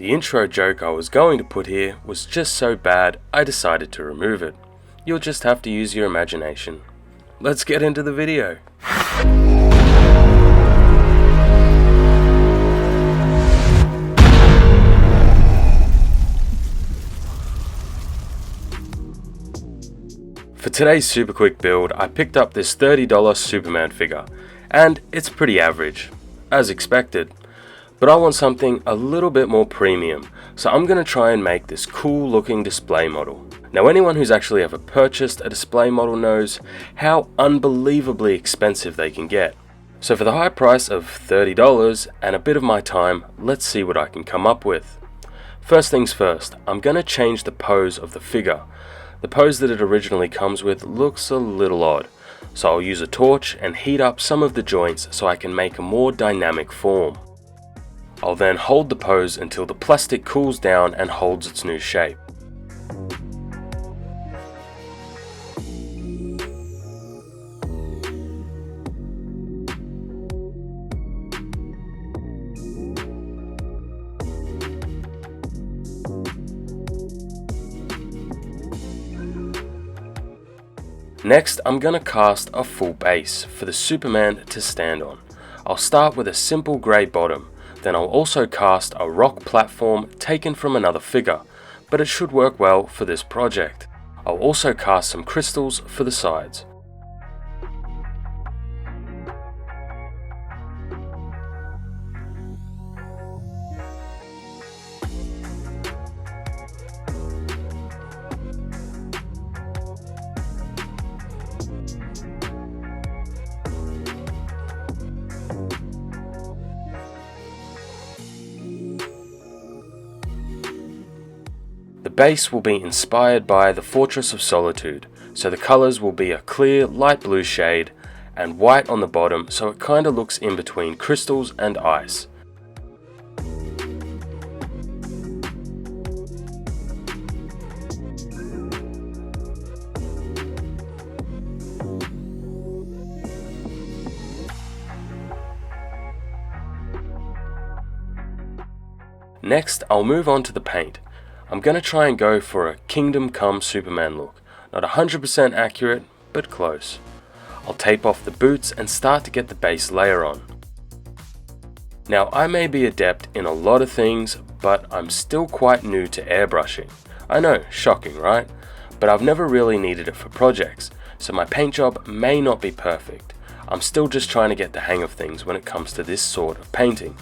The intro joke I was going to put here was just so bad I decided to remove it. You'll just have to use your imagination. Let's get into the video. For today's super quick build, I picked up this $30 Superman figure, and it's pretty average, as expected. But I want something a little bit more premium, so I'm going to try and make this cool looking display model. Now, anyone who's actually ever purchased a display model knows how unbelievably expensive they can get. So for the high price of $30 and a bit of my time, let's see what I can come up with. First things first, I'm going to change the pose of the figure. The pose that it originally comes with looks a little odd, so I'll use a torch and heat up some of the joints so I can make a more dynamic form. I'll then hold the pose until the plastic cools down and holds its new shape. Next, I'm going to cast a full base for the Superman to stand on. I'll start with a simple grey bottom, then I'll also cast a rock platform taken from another figure, but it should work well for this project. I'll also cast some crystals for the sides. The base will be inspired by the Fortress of Solitude, so the colours will be a clear light blue shade and white on the bottom, so it kinda looks in between crystals and ice. Next, I'll move on to the paint. I'm going to try and go for a Kingdom Come Superman look. Not 100% accurate, but close. I'll tape off the boots and start to get the base layer on. Now, I may be adept in a lot of things, but I'm still quite new to airbrushing. I know, shocking, right? But I've never really needed it for projects, so my paint job may not be perfect. I'm still just trying to get the hang of things when it comes to this sort of painting.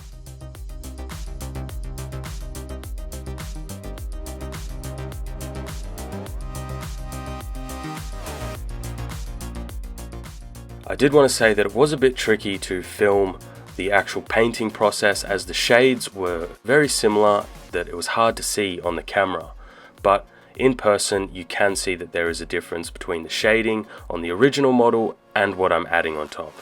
I did want to say that it was a bit tricky to film the actual painting process, as the shades were very similar that it was hard to see on the camera, but in person you can see that there is a difference between the shading on the original model and what I'm adding on top.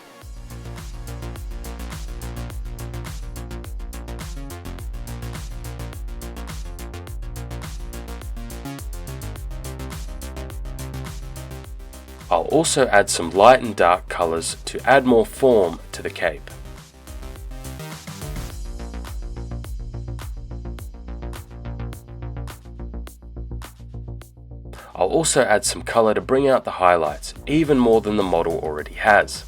I'll also add some light and dark colours to add more form to the cape. I'll also add some colour to bring out the highlights, even more than the model already has.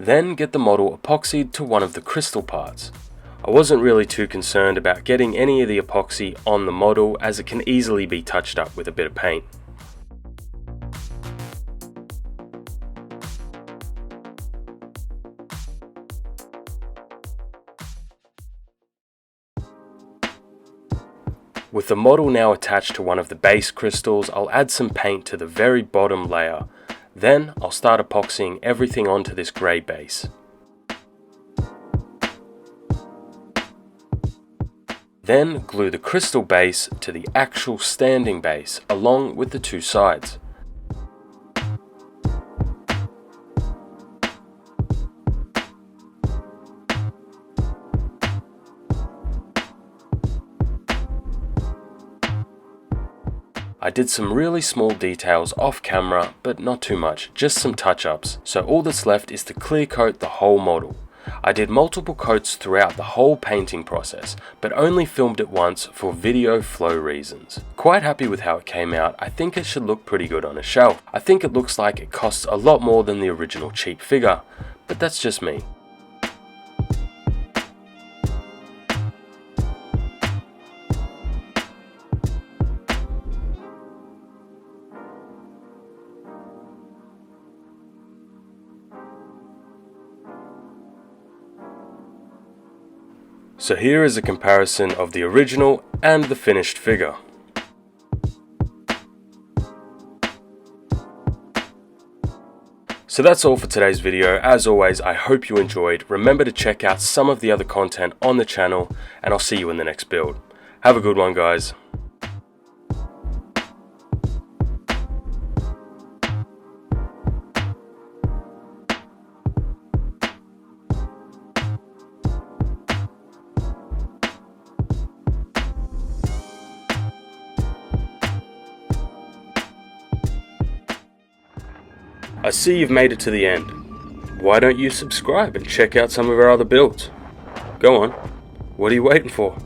Then get the model epoxied to one of the crystal parts. I wasn't really too concerned about getting any of the epoxy on the model, as it can easily be touched up with a bit of paint. With the model now attached to one of the base crystals, I'll add some paint to the very bottom layer. Then I'll start epoxying everything onto this grey base. Then glue the crystal base to the actual standing base along with the two sides. I did some really small details off camera, but not too much, just some touch-ups. So all that's left is to clear coat the whole model. I did multiple coats throughout the whole painting process, but only filmed it once for video flow reasons. Quite happy with how it came out. I think it should look pretty good on a shelf. I think it looks like it costs a lot more than the original cheap figure, but that's just me. So here is a comparison of the original and the finished figure. So that's all for today's video. As always, I hope you enjoyed. Remember to check out some of the other content on the channel, and I'll see you in the next build. Have a good one, guys. I see you've made it to the end. Why don't you subscribe and check out some of our other builds? Go on, what are you waiting for?